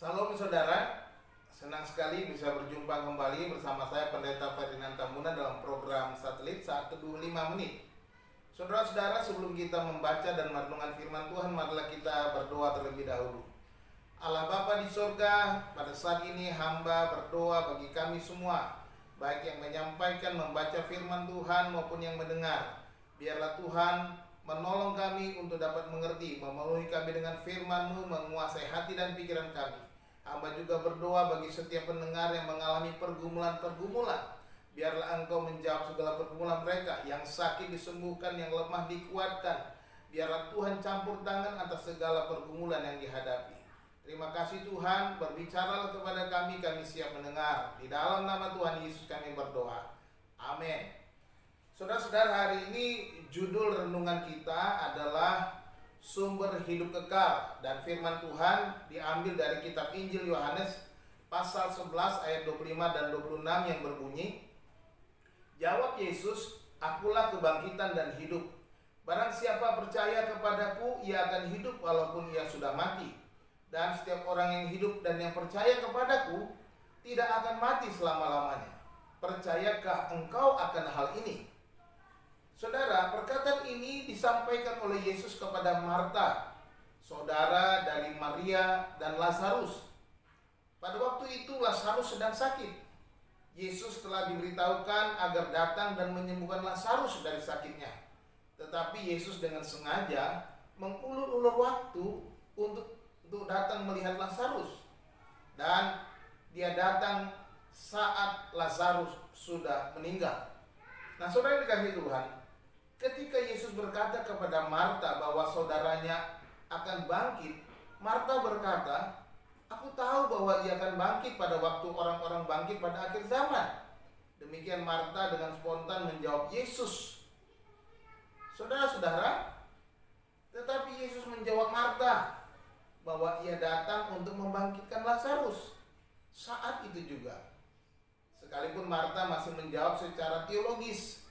Salam saudara, senang sekali bisa berjumpa kembali bersama saya Pendeta Ferdinand Tambunan dalam program Satelit Saat Teduh 5 Menit. Saudara-saudara, sebelum kita membaca dan merenungkan firman Tuhan, marilah kita berdoa terlebih dahulu. Allah Bapa di sorga, pada saat ini hamba berdoa bagi kami semua, baik yang menyampaikan, membaca firman Tuhan maupun yang mendengar. Biarlah Tuhan menolong kami untuk dapat mengerti, memenuhi kami dengan firman-Mu, menguasai hati dan pikiran kami. Hamba juga berdoa bagi setiap pendengar yang mengalami pergumulan-pergumulan. Biarlah Engkau menjawab segala pergumulan mereka, yang sakit disembuhkan, yang lemah dikuatkan. Biarlah Tuhan campur tangan atas segala pergumulan yang dihadapi. Terima kasih Tuhan, berbicaralah kepada kami siap mendengar. Di dalam nama Tuhan Yesus kami berdoa. Amin. Saudara-saudara, hari ini judul renungan kita adalah Sumber Hidup Kekal, dan firman Tuhan diambil dari kitab Injil Yohanes pasal 11 ayat 25 dan 26 yang berbunyi, "Jawab Yesus, akulah kebangkitan dan hidup. Barang siapa percaya kepadaku, ia akan hidup walaupun ia sudah mati. Dan setiap orang yang hidup dan yang percaya kepadaku tidak akan mati selama-lamanya. Percayakah engkau akan hal ini?" Saudara, perkataan ini disampaikan oleh Yesus kepada Marta, saudara dari Maria dan Lazarus. Pada waktu itu Lazarus sedang sakit. Yesus telah diberitahukan agar datang dan menyembuhkan Lazarus dari sakitnya. Tetapi Yesus dengan sengaja mengulur-ulur waktu untuk datang melihat Lazarus. Dan dia datang saat Lazarus sudah meninggal. Nah, saudara yang dikasihi Tuhan, ketika Yesus berkata kepada Marta bahwa saudaranya akan bangkit, Marta berkata, "Aku tahu bahwa ia akan bangkit pada waktu orang-orang bangkit pada akhir zaman." Demikian Marta dengan spontan menjawab Yesus. Saudara-saudara, tetapi Yesus menjawab Marta bahwa ia datang untuk membangkitkan Lazarus. Saat itu juga, sekalipun Marta masih menjawab secara teologis,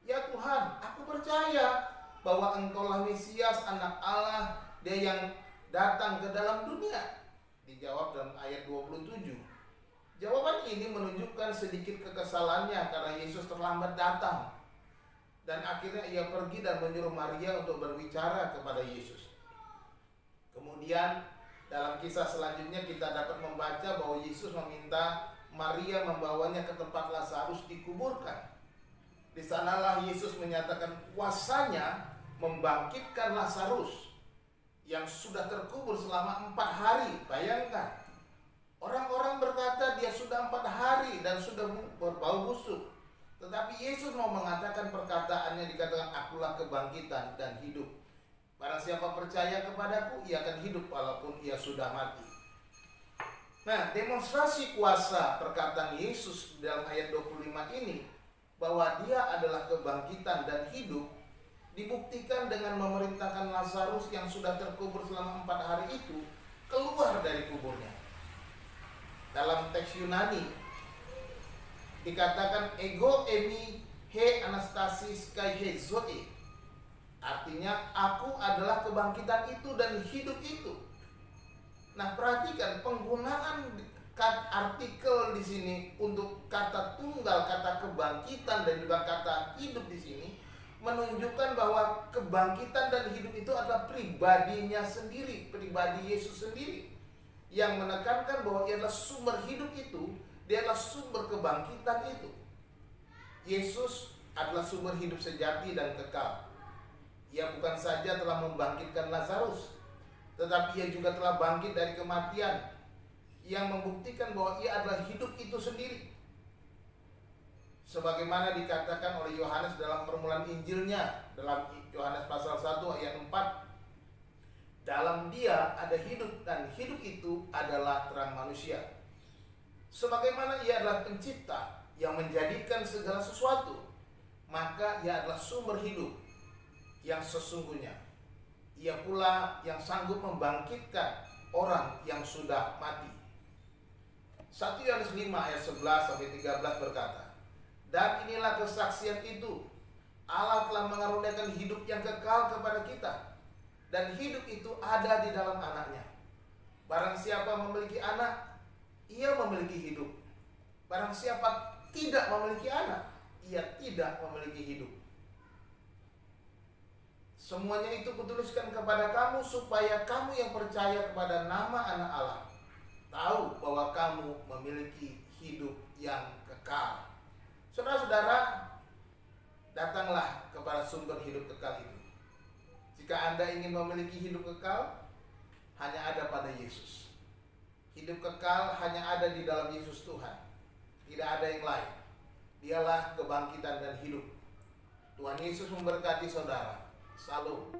"Ya Tuhan, aku percaya bahwa Engkaulah Mesias, Anak Allah, Dia yang datang ke dalam dunia." Dijawab dalam ayat 27. Jawaban ini menunjukkan sedikit kekesalannya karena Yesus terlambat datang. Dan akhirnya ia pergi dan menyuruh Maria untuk berbicara kepada Yesus. Kemudian dalam kisah selanjutnya kita dapat membaca bahwa Yesus meminta Maria membawanya ke tempat Lazarus dikuburkan. Di sanalah Yesus menyatakan kuasanya membangkitkan Lazarus yang sudah terkubur selama 4 hari. Bayangkan, orang-orang berkata dia sudah 4 hari dan sudah berbau busuk. Tetapi Yesus mau mengatakan perkataannya, dikatakan, "Akulah kebangkitan dan hidup. Barang siapa percaya kepadaku, ia akan hidup walaupun ia sudah mati." Nah, demonstrasi kuasa perkataan Yesus dalam ayat 25 ini, bahwa dia adalah kebangkitan dan hidup, dibuktikan dengan memerintahkan Lazarus yang sudah terkubur selama 4 hari itu keluar dari kuburnya. Dalam teks Yunani dikatakan ego emi he anastasis kai he zoe. Artinya, aku adalah kebangkitan itu dan hidup itu. Nah, perhatikan penggunaan artikel di sini untuk kata tunggal, kata kebangkitan dan juga kata hidup di sini menunjukkan bahwa kebangkitan dan hidup itu adalah pribadinya sendiri, pribadi Yesus sendiri, yang menekankan bahwa ia adalah sumber hidup itu, dia adalah sumber kebangkitan itu. Yesus adalah sumber hidup sejati dan kekal. Ia bukan saja telah membangkitkan Lazarus, tetapi ia juga telah bangkit dari kematian, yang membuktikan bahwa ia adalah hidup itu sendiri. Sebagaimana dikatakan oleh Yohanes dalam permulaan Injilnya, dalam Yohanes pasal 1 ayat 4, "Dalam Dia ada hidup dan hidup itu adalah terang manusia." Sebagaimana ia adalah pencipta yang menjadikan segala sesuatu, maka ia adalah sumber hidup yang sesungguhnya. Ia pula yang sanggup membangkitkan orang yang sudah mati. 1 Yohanes 5 ayat 11 sampai 13 berkata, "Dan inilah kesaksian itu, Allah telah mengaruniakan hidup yang kekal kepada kita, dan hidup itu ada di dalam Anaknya. Barang siapa memiliki anak, ia memiliki hidup. Barang siapa tidak memiliki anak, ia tidak memiliki hidup. Semuanya itu kutuliskan kepada kamu supaya kamu yang percaya kepada nama anak Allah tahu bahwa kamu memiliki hidup yang kekal. Saudara-saudara, datanglah kepada sumber hidup kekal itu. Jika Anda ingin memiliki hidup kekal, hanya ada pada Yesus. Hidup kekal hanya ada di dalam Yesus Tuhan. Tidak ada yang lain. Dialah kebangkitan dan hidup. Tuhan Yesus memberkati saudara. Salam.